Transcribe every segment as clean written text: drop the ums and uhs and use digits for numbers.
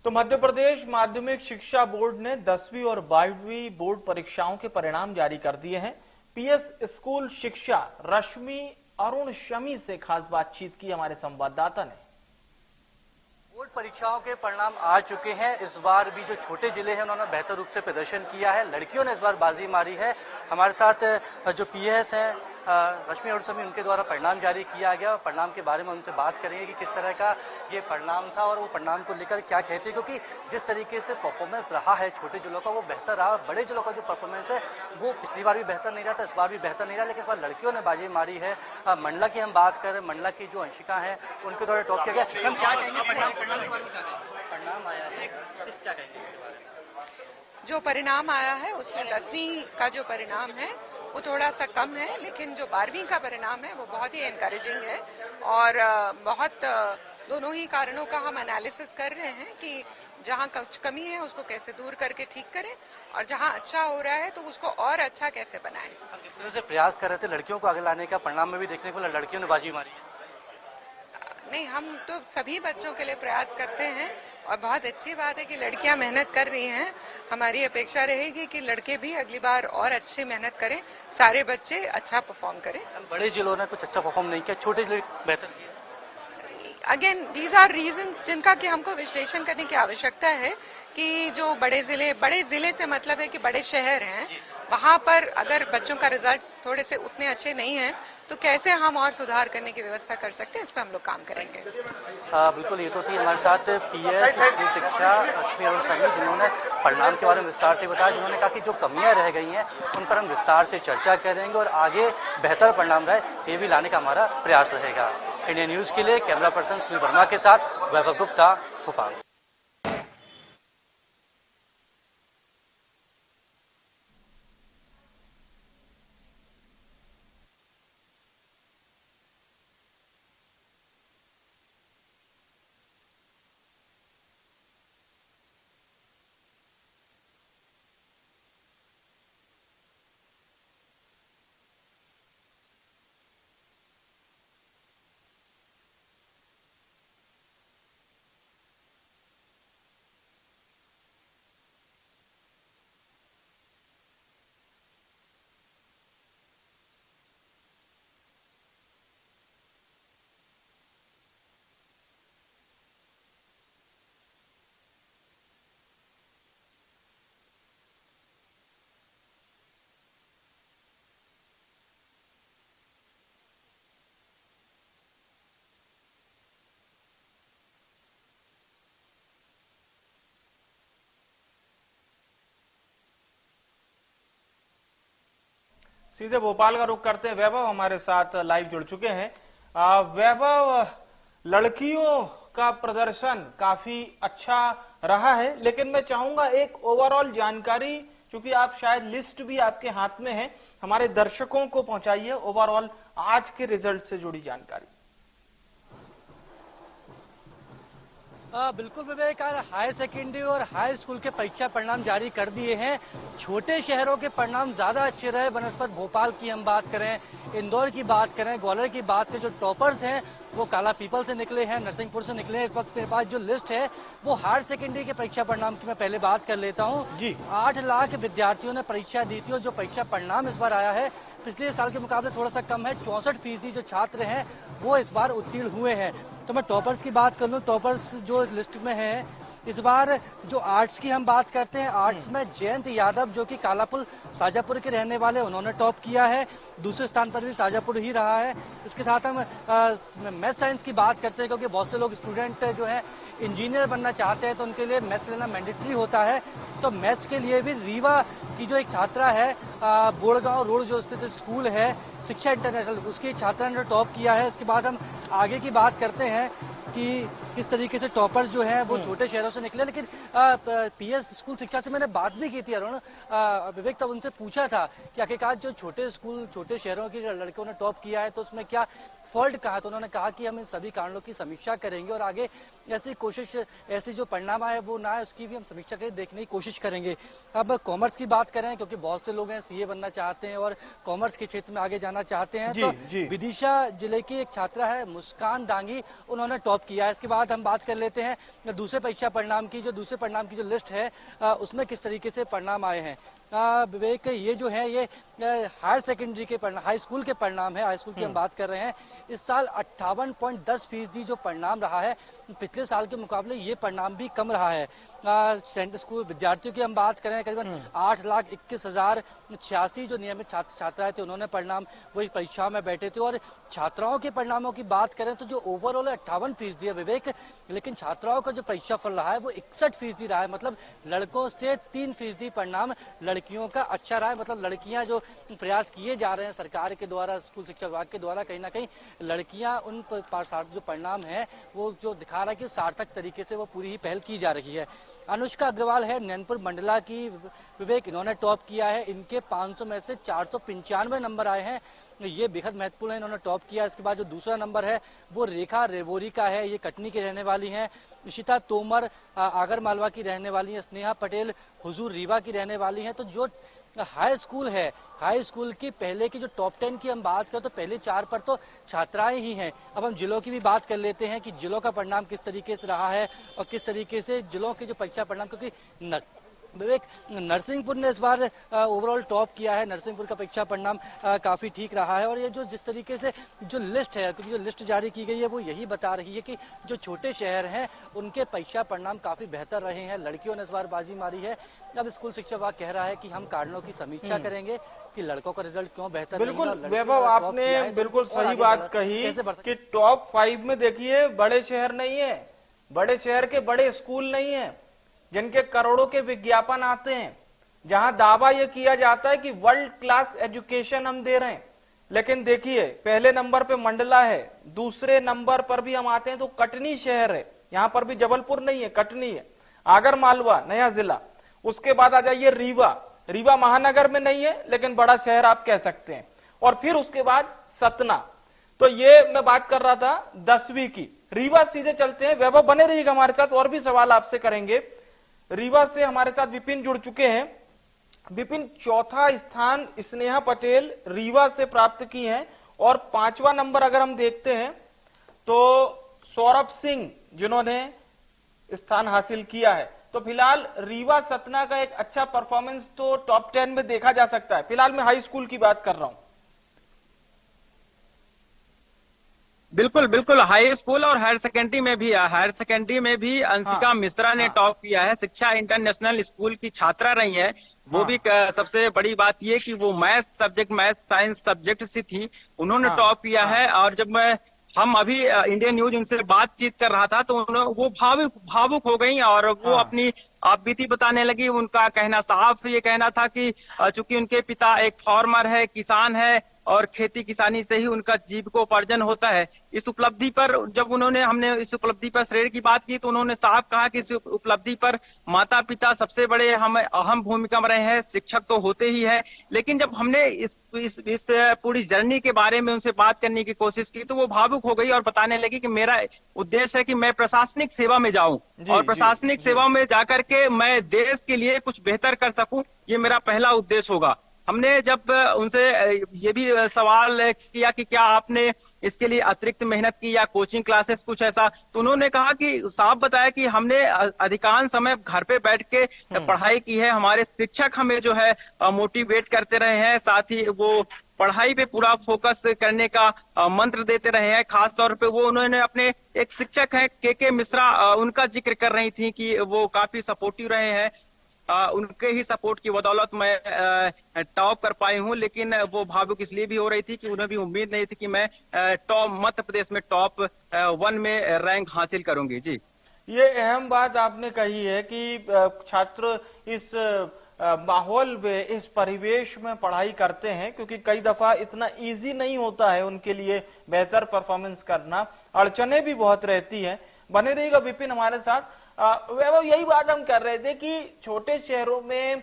तो मध्य प्रदेश माध्यमिक शिक्षा बोर्ड ने 10वीं और 12वीं बोर्ड परीक्षाओं के परिणाम जारी कर दिए हैं। पीएस स्कूल शिक्षा रश्मि अरुण शमी से खास बातचीत की हमारे संवाददाता ने। बोर्ड परीक्षाओं के परिणाम आ चुके हैं। इस बार भी जो छोटे जिले हैं उन्होंने बेहतर रूप से प्रदर्शन किया है। लड़कियों ने इस बार बाजी मारी है। हमारे साथ जो पीएस हैं रश्मि अरुण शमी, उनके द्वारा परिणाम जारी किया गया। परिणाम के बारे में उनसे बात करेंगे कि किस तरह का ये परिणाम था और वो परिणाम को लेकर क्या कहते हैं, क्योंकि जिस तरीके से परफॉर्मेंस रहा है छोटे जिलों का वो बेहतर रहा। बड़े जिलों का जो परफॉर्मेंस है वो पिछली बार भी बेहतर नहीं रहा था, इस बार भी बेहतर नहीं रहा, लेकिन इस बार लड़कियों ने बाजी मारी है। मंडला की हम बात करें, मंडला की जो अंशिका है उनके द्वारा टॉप किया गया। हम क्या कहेंगे परिणाम आया है, क्या कहेंगे इसके बारे में? जो परिणाम आया है उसमें 10वीं का जो परिणाम है वो थोड़ा सा कम है, लेकिन जो 12वीं का परिणाम है वो बहुत ही एनकरेजिंग है और बहुत दोनों ही कारणों का हम एनालिसिस कर रहे हैं कि जहां कुछ कमी है उसको कैसे दूर करके ठीक करें और जहां अच्छा हो रहा है तो उसको और अच्छा कैसे बनाएं। हम किस तरह से प्रयास कर रहे थे लड़कियों को आगे लाने का, परिणाम में भी देखने को लड़कियों ने बाजी मारी है। नहीं, हम तो सभी बच्चों के लिए प्रयास करते हैं और बहुत अच्छी बात है कि लड़कियां मेहनत कर रही हैं। हमारी अपेक्षा रहेगी कि लड़के भी अगली बार और अच्छे मेहनत करें, सारे बच्चे अच्छा परफॉर्म करें। बड़े जिलों ने कुछ अच्छा परफॉर्म नहीं किया, छोटे जिले बेहतर किया। अगेन दीज आर रीजंस जिनका कि हमको विश्लेषण करने की आवश्यकता है कि जो बड़े जिले से मतलब है कि बड़े शहर हैं, वहां पर अगर बच्चों का रिजल्ट थोड़े से उतने अच्छे नहीं हैं तो कैसे हम और सुधार करने की व्यवस्था कर सकते हैं, इस पर हम लोग काम करेंगे। बिल्कुल, ये तो थी हमारे साथ पीएस स्कूल शिक्षा रश्मि अरुण शमी, जिन्होंने परिणाम के बारे में विस्तार से बताया, जिन्होंने कहा कि जो कमियां रह गई हैं उन पर हम विस्तार से चर्चा करेंगे और आगे बेहतर परिणाम रहे ये भी लाने का हमारा प्रयास रहेगा। इंडिया न्यूज के लिए कैमरा पर्सन सुनील वर्मा के साथ वैभव गुप्ता, भोपाल। सीधे भोपाल का रुख करते हैं। वैभव हमारे साथ लाइव जुड़ चुके हैं। वैभव, लड़कियों का प्रदर्शन काफी अच्छा रहा है, लेकिन मैं चाहूंगा एक ओवरऑल जानकारी, क्योंकि आप शायद लिस्ट भी आपके हाथ में है, हमारे दर्शकों को पहुंचाइए ओवरऑल आज के रिजल्ट से जुड़ी जानकारी। बिल्कुल विवेक, हायर सेकेंडरी और हाई स्कूल के परीक्षा परिणाम जारी कर दिए हैं। छोटे शहरों के परिणाम ज्यादा अच्छे रहे बनस्पत भोपाल की हम बात करें, इंदौर की बात करें, ग्वालियर की बात करें। जो टॉपर्स हैं वो काला पीपल से निकले हैं, नरसिंहपुर से निकले हैं। इस वक्त मेरे पास जो लिस्ट है वो हायर सेकेंडरी के परीक्षा परिणाम की मैं पहले बात कर लेता हूँ जी। 8 लाख विद्यार्थियों ने परीक्षा दी थी और जो परीक्षा परिणाम इस बार आया है पिछले साल के मुकाबले थोड़ा सा कम है। 64% जो छात्र हैं वो इस बार उत्तीर्ण हुए हैं। तो मैं टॉपर्स की बात कर लूं, टॉपर्स जो लिस्ट में है इस बार, जो आर्ट्स की हम बात करते हैं, आर्ट्स में जयंत यादव जो कि कालापुर शाजापुर के रहने वाले, उन्होंने टॉप किया है। दूसरे स्थान पर भी शाजापुर ही रहा है। इसके साथ हम मैथ साइंस की बात करते हैं, क्योंकि बहुत से लोग स्टूडेंट जो है इंजीनियर बनना चाहते हैं तो उनके लिए मैथ लेना मैंडेटरी होता है। तो मैथ्स के लिए भी रीवा की जो एक छात्रा है, बोड़गांव रोड जो स्थित स्कूल है शिक्षा इंटरनेशनल, उसकी छात्रा ने टॉप किया है। इसके बाद हम आगे की बात करते हैं कि किस तरीके से टॉपर्स जो हैं वो छोटे शहरों से निकले। लेकिन पीएस स्कूल शिक्षा से मैंने बात भी की थी अरुण, विवेक, तब उनसे पूछा था कि आखिरकार जो छोटे स्कूल छोटे शहरों के लड़कों ने टॉप किया है तो उसमें क्या फॉल्ट कहा, तो उन्होंने कहा कि हम इन सभी कारणों की समीक्षा करेंगे और आगे ऐसी जो परिणाम आए वो ना आए उसकी भी हम समीक्षा करके देखने की कोशिश करेंगे। अब कॉमर्स की बात करें, क्योंकि बहुत से लोग हैं सीए बनना चाहते हैं और कॉमर्स के क्षेत्र में आगे जाना चाहते हैं, तो विदिशा जिले की एक छात्रा है मुस्कान डांगी, उन्होंने टॉप किया है। इसके बाद हम बात कर लेते हैं दूसरे परीक्षा परिणाम की। दूसरे परिणाम की जो लिस्ट है उसमें किस तरीके से परिणाम आए हैं। विवेक, ये जो है ये हायर सेकेंडरी के परिणाम, हाई स्कूल के परिणाम है। हाई स्कूल की हम बात कर रहे हैं। इस साल 58.10% जो परिणाम रहा है, पिछले साल के मुकाबले ये परिणाम भी कम रहा है। सेंट्रल स्कूल विद्यार्थियों की हम बात करें, करीबन 8,21,086 जो नियमित छात्र छात्राएं थे उन्होंने परिणाम वही परीक्षा में बैठे थे। और छात्राओं के परिणामों की बात करें तो जो ओवरऑल 58% है विवेक, लेकिन छात्राओं का जो परीक्षा फल रहा है वो 61% रहा है। मतलब लड़कों से 3% परिणाम लड़कियों का अच्छा रहा है। मतलब लड़कियां जो प्रयास किए जा रहे हैं सरकार के द्वारा, स्कूल शिक्षा विभाग के द्वारा, कहीं ना कहीं लड़कियां उन जो परिणाम है वो जो दिखा रहा है कि सार्थक तरीके से वो पूरी ही पहल की जा रही है। अनुष्का अग्रवाल है नैनपुर मंडला की, विवेक, इन्होंने टॉप किया है। इनके 500 में से 495 नंबर आए हैं, ये बेहद महत्वपूर्ण है, इन्होंने टॉप किया। इसके बाद जो दूसरा नंबर है वो रेखा रेवोरी का है, ये कटनी की रहने वाली हैं। इशिता तोमर आगर मालवा की रहने वाली हैं। स्नेहा पटेल हुजूर रीवा की रहने वाली हैं। तो जो हाई स्कूल है, हाई स्कूल की पहले की जो टॉप 10 की हम बात करें तो पहले 4 पर तो छात्राएं ही हैं। अब हम जिलों की भी बात कर लेते हैं कि जिलों का परिणाम किस तरीके से रहा है और किस तरीके से जिलों के जो परीक्षा परिणाम, क्योंकि विवेक, नरसिंहपुर ने इस बार ओवरऑल टॉप किया है। नरसिंहपुर का परीक्षा परिणाम काफी ठीक रहा है। और ये जो जिस तरीके से जो लिस्ट है, क्योंकि जो लिस्ट जारी की गई है वो यही बता रही है कि जो छोटे शहर हैं उनके परीक्षा परिणाम काफी बेहतर रहे हैं। लड़कियों ने इस बार बाजी मारी है। अब स्कूल शिक्षा विभाग कह रहा है कि हम कारणों की समीक्षा करेंगे कि लड़कों का रिजल्ट क्यों बेहतर नहीं है। बिल्कुल वैभव, आपने बिल्कुल सही बात कही कि टॉप 5 में देखिए बड़े शहर नहीं है, बड़े शहर के बड़े स्कूल नहीं है जिनके करोड़ों के विज्ञापन आते हैं, जहां दावा यह किया जाता है कि वर्ल्ड क्लास एजुकेशन हम दे रहे हैं। लेकिन देखिए पहले नंबर पे मंडला है, दूसरे नंबर पर भी हम आते हैं तो कटनी शहर है, यहां पर भी जबलपुर नहीं है, कटनी है। आगर मालवा नया जिला, उसके बाद आ जाइए रीवा, रीवा महानगर में नहीं है लेकिन बड़ा शहर आप कह सकते हैं। और फिर उसके बाद सतना। तो ये मैं बात कर रहा था 10वीं की। रीवा सीधे चलते हैं। वैभव बने रहिएगा हमारे साथ, और भी सवाल आपसे करेंगे। रीवा से हमारे साथ विपिन जुड़ चुके हैं। विपिन, चौथा स्थान स्नेहा पटेल रीवा से प्राप्त की हैं और 5वां नंबर अगर हम देखते हैं तो सौरभ सिंह जिन्होंने स्थान हासिल किया है। तो फिलहाल रीवा सतना का एक अच्छा परफॉर्मेंस तो टॉप 10 में देखा जा सकता है। फिलहाल मैं हाई स्कूल की बात कर रहा हूं। बिल्कुल बिल्कुल, हाई स्कूल और हायर सेकेंडरी में भी अंशिका मिश्रा ने टॉप किया है। शिक्षा इंटरनेशनल स्कूल की छात्रा रही है। वो भी सबसे बड़ी बात ये कि वो मैथ साइंस सब्जेक्ट से थी, उन्होंने टॉप किया है। और जब हम अभी इंडियन न्यूज उनसे बातचीत कर रहा था तो वो भावुक हो गई और वो अपनी आप बीती बताने लगी। उनका कहना साफ ये कहना था कि चूंकि उनके पिता एक फार्मर है, किसान है और खेती किसानी से ही उनका जीविकोपार्जन होता है। इस उपलब्धि पर जब हमने इस उपलब्धि पर श्रेय की बात की तो उन्होंने साफ कहा कि इस उपलब्धि पर माता पिता सबसे बड़े हम अहम भूमिका में रहे हैं, शिक्षक तो होते ही है। लेकिन जब हमने इस पूरी जर्नी के बारे में उनसे बात करने की कोशिश की तो वो भावुक हो गई और बताने लगी कि मेरा उद्देश्य है कि मैं प्रशासनिक सेवा में जाऊं और प्रशासनिक सेवा में जाकर के मैं देश के लिए कुछ बेहतर कर सकूं, ये मेरा पहला उद्देश्य होगा। हमने जब उनसे ये भी सवाल किया कि क्या आपने इसके लिए अतिरिक्त मेहनत की या कोचिंग क्लासेस कुछ ऐसा, तो उन्होंने कहा कि साफ बताया कि हमने अधिकांश समय घर पे बैठ के पढ़ाई की है। हमारे शिक्षक हमें जो है मोटिवेट करते रहे हैं, साथ ही वो पढ़ाई पे पूरा फोकस करने का मंत्र देते रहे हैं। खास तौर पे वो उन्होंने अपने एक शिक्षक हैं के मिश्रा, उनका जिक्र कर रही थी कि वो काफी सपोर्टिव रहे हैं। उनके ही सपोर्ट की बदौलत मैं टॉप कर पाई हूं। लेकिन वो भावुक इसलिए भी हो रही थी कि उन्हें भी उम्मीद नहीं थी कि मैं मध्य प्रदेश में टॉप 1 में रैंक हासिल करूंगी। जी, ये अहम बात आपने कही है कि छात्र इस माहौल में, इस परिवेश में पढ़ाई करते हैं, क्योंकि कई दफा इतना इजी नहीं होता है उनके लिए बेहतर परफॉर्मेंस करना, अड़चने भी बहुत रहती हैं। बने रहिएगा विपिन हमारे साथ। वैभव, यही बात हम कर रहे थे कि छोटे शहरों में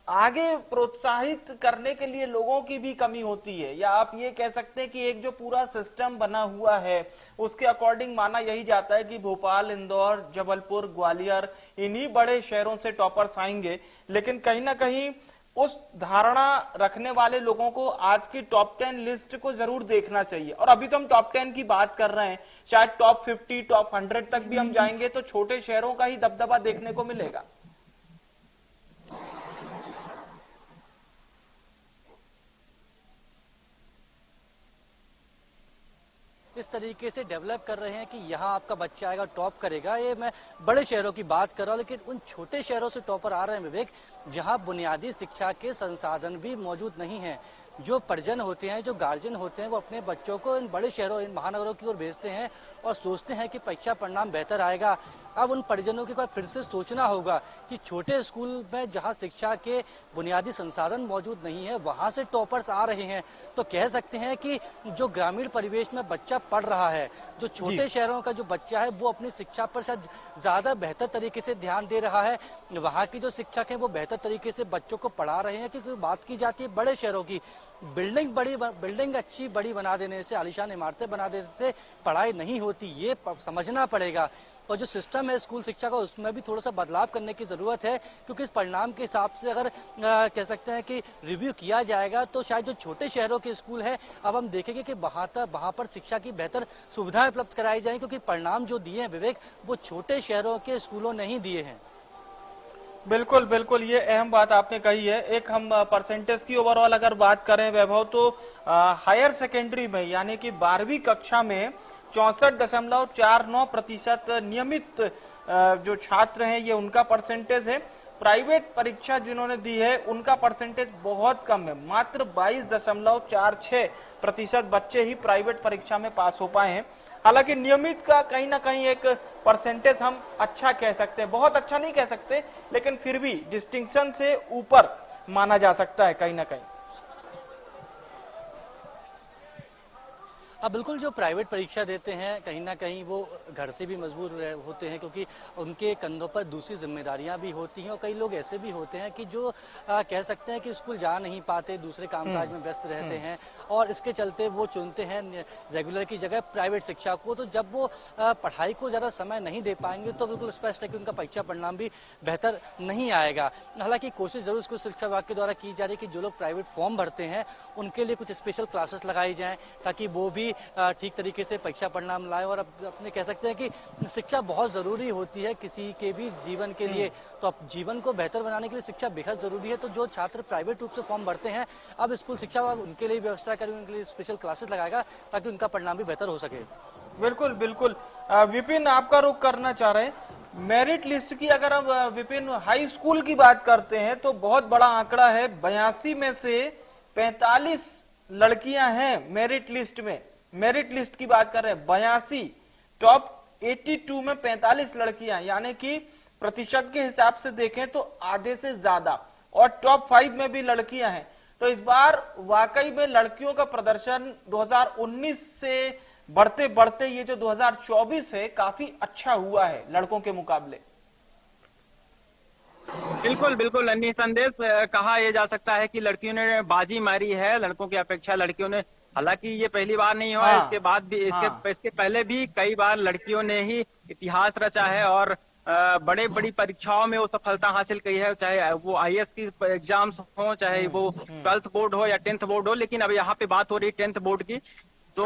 आगे प्रोत्साहित करने के लिए लोगों की भी कमी होती है, या आप ये कह सकते हैं कि एक जो पूरा सिस्टम बना हुआ है उसके अकॉर्डिंग माना यही जाता है कि भोपाल, इंदौर, जबलपुर, ग्वालियर, इन्हीं बड़े शहरों से टॉपर्स आएंगे, लेकिन कहीं ना कहीं उस धारणा रखने वाले लोगों को आज की टॉप 10 लिस्ट को जरूर देखना चाहिए। और अभी तो हम टॉप 10 की बात कर रहे हैं, शायद टॉप 50, टॉप 100 तक भी हम जाएंगे तो छोटे शहरों का ही दबदबा देखने को मिलेगा। इस तरीके से डेवलप कर रहे हैं कि यहाँ आपका बच्चा आएगा टॉप करेगा। ये मैं बड़े शहरों की बात कर रहा हूँ, लेकिन उन छोटे शहरों से टॉपर आ रहे हैं विवेक, जहाँ बुनियादी शिक्षा के संसाधन भी मौजूद नहीं है। जो परिजन होते हैं, जो गार्जियन होते हैं, वो अपने बच्चों को इन बड़े शहरों, इन महानगरों की ओर भेजते हैं और सोचते हैं कि परीक्षा परिणाम बेहतर आएगा। अब उन परिजनों के पास फिर से सोचना होगा कि छोटे स्कूल में जहां शिक्षा के बुनियादी संसाधन मौजूद नहीं है, वहां से टॉपर्स आ रहे हैं। तो कह सकते हैं कि जो ग्रामीण परिवेश में बच्चा पढ़ रहा है, जो छोटे शहरों का जो बच्चा है, वो अपनी शिक्षा पर शायद ज्यादा बेहतर तरीके से ध्यान दे रहा है। वहाँ की जो शिक्षक है वो बेहतर तरीके से बच्चों को पढ़ा रहे हैं। क्योंकि बात की जाती है बड़े शहरों की, बिल्डिंग अच्छी बड़ी बना देने से, आलीशान इमारतें बना देने से पढ़ाई नहीं होती, ये समझना पड़ेगा। और जो सिस्टम है स्कूल शिक्षा का, उसमें भी थोड़ा सा बदलाव करने की जरूरत है। क्योंकि इस परिणाम के हिसाब से अगर कह सकते हैं कि रिव्यू किया जाएगा तो शायद जो छोटे शहरों के स्कूल है, अब हम देखेंगे कि वहां पर शिक्षा की बेहतर सुविधाएं उपलब्ध कराई जाएंगी। क्योंकि परिणाम जो दिए हैं विवेक, वो छोटे शहरों के स्कूलों ने ही दिए हैं। बिल्कुल बिल्कुल, ये अहम बात आपने कही है। एक हम परसेंटेज की ओवरऑल अगर बात करें वैभव, तो हायर सेकेंडरी में यानी कि 12वीं कक्षा में 64.49% नियमित जो छात्र हैं ये उनका परसेंटेज है। प्राइवेट परीक्षा जिन्होंने दी है उनका परसेंटेज बहुत कम है, मात्र 22.46% बच्चे ही प्राइवेट परीक्षा में पास हो पाए हैं। हालांकि नियमित का कहीं ना कहीं एक परसेंटेज हम अच्छा कह सकते हैं, बहुत अच्छा नहीं कह सकते, लेकिन फिर भी डिस्टिंक्शन से ऊपर माना जा सकता है कहीं ना कहीं। अब बिल्कुल जो प्राइवेट परीक्षा देते हैं, कहीं ना कहीं वो घर से भी मजबूर होते हैं, क्योंकि उनके कंधों पर दूसरी जिम्मेदारियां भी होती हैं। और कई लोग ऐसे भी होते हैं कि जो कह सकते हैं कि स्कूल जा नहीं पाते, दूसरे कामकाज में व्यस्त रहते हैं और इसके चलते वो चुनते हैं रेगुलर की जगह प्राइवेट शिक्षा को। तो जब वो पढ़ाई को ज्यादा समय नहीं दे पाएंगे तो बिल्कुल स्पष्ट है कि उनका परीक्षा परिणाम भी बेहतर नहीं आएगा। हालांकि कोशिश जरूर स्कूल शिक्षा विभाग के द्वारा की जा रही है कि जो लोग प्राइवेट फॉर्म भरते हैं उनके लिए कुछ स्पेशल क्लासेस लगाई जाएं, ताकि वो भी ठीक तरीके से परीक्षा परिणाम लाए। और अपने कह सकते हैं कि शिक्षा बहुत जरूरी होती है किसी के भी जीवन के लिए। तो अब जीवन को बेहतर बनाने के लिए शिक्षा बेहद जरूरी है। तो जो छात्र प्राइवेट रूप से फॉर्म भरते हैं, अब स्कूल शिक्षा विभाग उनके लिए व्यवस्था करें, उनके लिए स्पेशल क्लासेस लगाएगा ताकि उनका परिणाम भी बेहतर हो सके। बिल्कुल बिल्कुल, विपिन आपका रुख करना चाह रहे हैं मेरिट लिस्ट की। अगर हम विपिन हाई स्कूल की बात करते हैं तो बहुत बड़ा आंकड़ा है, 82 में से 45 लड़कियां हैं मेरिट लिस्ट में। मेरिट लिस्ट की बात कर रहे हैं 82, टॉप 82 में 45 लड़कियां, यानी कि प्रतिशत के हिसाब से देखें तो आधे से ज्यादा। और टॉप 5 में भी लड़कियां हैं। तो इस बार वाकई में लड़कियों का प्रदर्शन 2019 से बढ़ते बढ़ते ये जो 2024 है काफी अच्छा हुआ है लड़कों के मुकाबले। बिल्कुल बिल्कुल, निसंदेह कहा यह जा सकता है कि लड़कियों ने बाजी मारी है लड़कों की अपेक्षा। लड़कियों ने, हालांकि ये पहली बार नहीं हुआ, इसके बाद भी इसके पहले भी कई बार लड़कियों ने ही इतिहास रचा है और बड़ी परीक्षाओं में वो सफलता हासिल की है, चाहे वो आईएएस की एग्जाम्स हो, चाहे वो 12th बोर्ड हो या 10th बोर्ड हो। लेकिन अब यहाँ पे बात हो रही 10th बोर्ड की, तो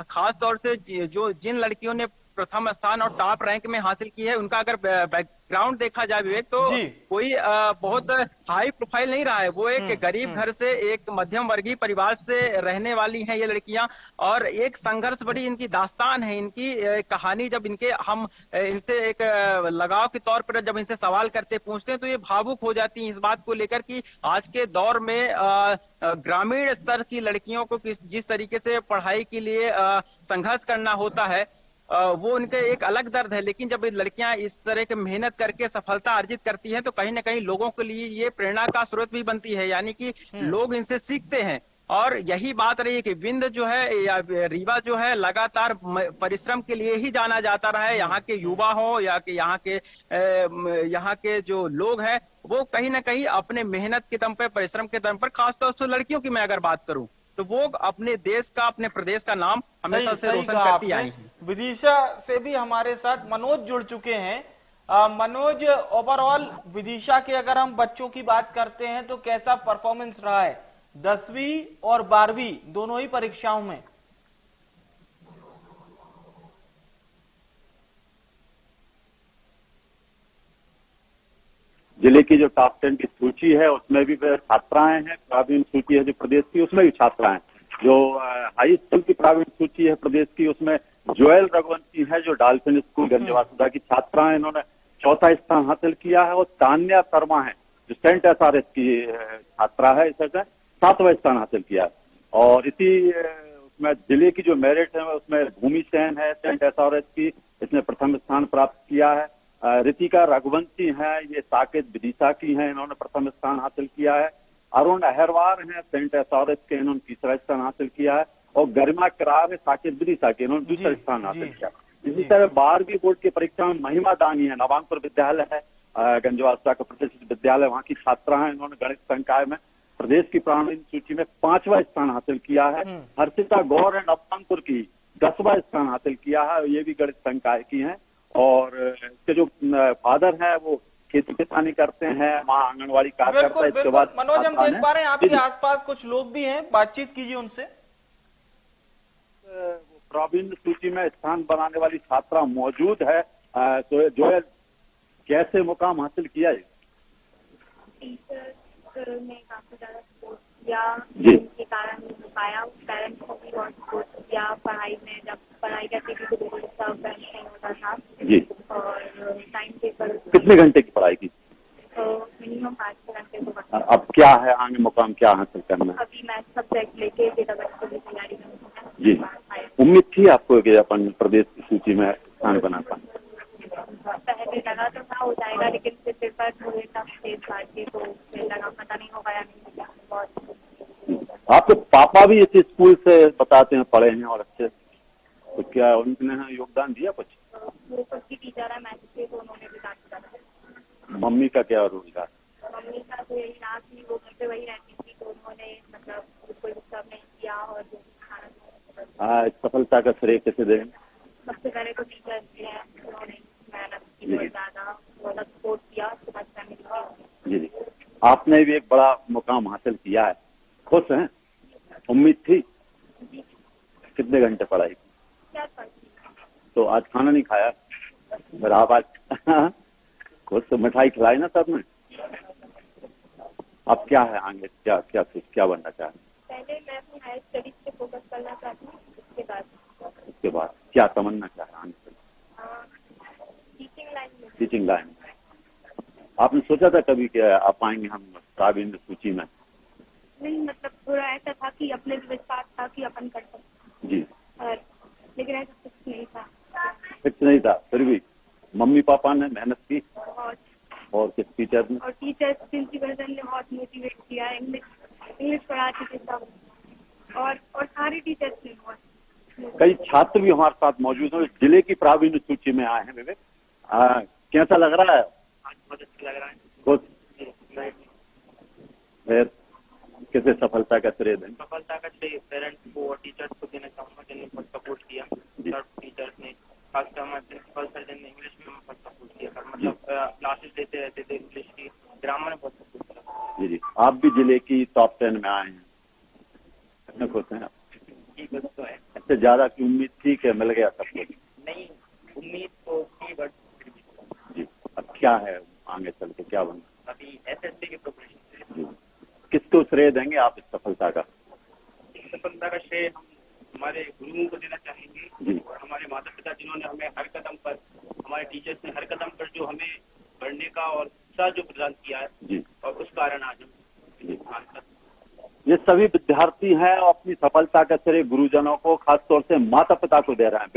खास तौर से जो जिन लड़कियों ने प्रथम स्थान और टॉप रैंक में हासिल की है, उनका अगर बैकग्राउंड देखा जाए विवेक, तो कोई बहुत हाई प्रोफाइल नहीं रहा है। वो एक गरीब घर से, एक मध्यम वर्गीय परिवार से रहने वाली हैं ये लड़कियां। और एक संघर्ष बड़ी इनकी दास्तान है, इनकी कहानी। जब हम इनसे एक लगाव के तौर पर जब इनसे सवाल करते पूछते हैं तो ये भावुक हो जाती हैं इस बात को लेकर कि आज के दौर में ग्रामीण स्तर की लड़कियों को जिस तरीके से पढ़ाई के लिए संघर्ष करना होता है, वो उनके एक अलग दर्द है। लेकिन जब लड़कियां इस तरह की मेहनत करके सफलता अर्जित करती हैं तो कहीं ना कहीं लोगों के लिए ये प्रेरणा का स्रोत भी बनती है, यानी कि लोग इनसे सीखते हैं। और यही बात रही कि विंध्य जो है या रीवा जो है लगातार परिश्रम के लिए ही जाना जाता रहा है। यहाँ के युवा हो या कि यहाँ के जो लोग हैं वो कहीं ना कहीं अपने मेहनत के दम पर, परिश्रम के दम पर, खासतौर से लड़कियों की मैं अगर बात करूं तो वो अपने देश का, अपने प्रदेश का नाम हमेशा से रोशन करती आई है। विदिशा से भी हमारे साथ मनोज जुड़ चुके हैं। मनोज, ओवरऑल विदिशा के अगर हम बच्चों की बात करते हैं तो कैसा परफॉर्मेंस रहा है 10वीं और 12वीं दोनों ही परीक्षाओं में? जिले की जो टॉप 10 की सूची है उसमें भी छात्राएं हैं। प्रावीण्य सूची है जो प्रदेश की, उसमें भी छात्राएं। जो हाई स्कूल की प्रावीण्य सूची है प्रदेश की, उसमें जोयल रघुवंशी है जो डॉल्फिन स्कूल गंजवासुदा की छात्रा है, इन्होंने 4था स्थान हासिल किया है। और तान्या शर्मा है जो सेंट एसआरएस की छात्रा है, इसने 7वां स्थान हासिल किया है। और इसी उसमें जिले की जो मेरिट है उसमें भूमि सेन है सेंट एसआरएस की, इसने प्रथम स्थान प्राप्त किया है। रितिका रघुवंशी हैं, ये साकेत विदिशा की हैं, इन्होंने प्रथम स्थान हासिल किया है। अरुण अहरवार हैं सेंट एसआरएस के, इन्होंने 3रा स्थान हासिल किया है। और गरिमा करार है साकेत विदिशा के, इन्होंने 2रा स्थान हासिल किया। इसी तरह 12वीं बोर्ड की परीक्षा में महिमा दानी है, नवांकुर विद्यालय है गंजवासुदा का प्रतिष्ठित विद्यालय, वहां की छात्रा है, इन्होंने गणित संकाय में प्रदेश की प्रावीण्य सूची में 5वां स्थान हासिल किया है। हर्षिता गौर है नवांकुर की, 10वां स्थान हासिल किया है, ये भी गणित संकाय की हैं। और इसके जो फादर है वो खेती किसानी करते हैं, माँ आंगनवाड़ी कार्यकर्ता। इसके बाद मनोज, हम देख पा रहे हैं आपके आसपास कुछ लोग भी हैं, बातचीत कीजिए उनसे। प्रावीण्य सूची में स्थान बनाने वाली छात्रा मौजूद है। तो जो कैसे मुकाम हासिल किया है? टीचर ने काफी ज्यादा सपोर्ट किया, जिसके कारण पाया। पेरेंट्स को भी बहुत सपोर्ट किया पढ़ाई में, जब पढ़ाई करती थी तो बिल्कुल सब नहीं होता था जी। और टाइम पेपर कितने घंटे की पढ़ाई की? तो मिनिमम 5 घंटे तो। अब क्या है आगे मुकाम क्या हासिल करना है? अभी मैथ सब्जेक्ट लेके डेटाबेस की तैयारी में जी। उम्मीद थी आपको कि अपन प्रदेश की सूची में स्थान बना पाए? पहले लगा तो था हो जाएगा, लेकिन फिर पेपर थोड़े टफ थे के, तो फिर लगा पता नहीं होगा या नहीं होगा। बहुत आपके पापा भी इस स्कूल से बताते हैं, पढ़े हैं और अच्छे, तो क्या उन्होंने योगदान दिया कुछ? वो खुद की टीचर है मैथ के, तो उन्होंने भी काफी ज्यादा। मम्मी का क्या रोजगार? मम्मी का तो यही रहा कि वो घर पे वही रहती थी, तो उन्होंने मतलब कोई डिस्टर्ब नहीं किया। और जो खाना सफलता का श्रेय किसे दें? सबसे पहले तो टीचर हैं, उन्होंने मेहनत की बहुत ज्यादा, बहुत सपोर्ट किया उसके बाद। जी। आपने भी एक बड़ा मुकाम हासिल किया है, खुश हैं? उम्मीद थी? कितने घंटे पढ़ाई? तो आज खाना नहीं खाया? फिर आप आज खुद तो मिठाई खिलाई ना सब में। अब क्या है आगे, क्या बनना चाहते? पहले मैं अपनी हायर स्टडीज पे फोकस करना चाहती हूँ, उसके बाद क्या तमन्ना चाहे आगे? Teaching line. आपने सोचा था कभी कि आप आएंगे हम प्रावीण्य सूची में? नहीं, मतलब थोड़ा ऐसा था कि अपने विश्वास था कि अपन कर सकते जी, लेकिन ऐसा कुछ नहीं था। फिक्स नहीं था, फिर भी मम्मी पापा ने मेहनत की बहुत। और किस टीचर ने? और टीचर्स, प्रिंसिपल सर ने बहुत मोटिवेट किया। इंग्लिश पढ़ाते थे सब, और सारे टीचर्स ने बहुत। कई छात्र भी हमारे साथ मौजूद हैं, जिले की प्रावीण्य सूची में आए हैं। विवेक, कैसा लग रहा है? बहुत अच्छा लग रहा है। कुछ फिर किसे सफलता का श्रेय दें? सफलता का श्रेय पेरेंट्स को और टीचर्स को देना चाहूँगा, जिन्होंने बहुत सपोर्ट किया। सर टीचर्स ने, खासकर हमारे प्रिंसिपल सर ने इंग्लिश में बहुत सपोर्ट किया, मतलब क्लासेस देते रहते थे इंग्लिश की, ग्रामर में बहुत सपोर्ट किया। जी जी। आप भी जिले की टॉप 10 में आए हैं, कितने खुश हैं आप? ठीक है, तो है। इससे ज्यादा की उम्मीद थी कि मिल गया सब कुछ? नहीं, उम्मीद तो थी, बट जी। अब क्या है आगे चल के क्या बनना? अभी SSC की प्रिपरेशन। किसको श्रेय देंगे आप इस सफलता का? इस सफलता का श्रेय हम हमारे गुरुओं को देना चाहेंगे जी। और हमारे माता पिता, जिन्होंने हमें हर कदम पर, हमारे टीचर्स ने हर कदम पर जो हमें पढ़ने का और उत्साह जो प्रदान किया है जी, और उस कारण आज हम ये सभी विद्यार्थी हैं और अपनी सफलता का श्रेय गुरुजनों को, खासतौर से माता पिता को दे रहे हैं।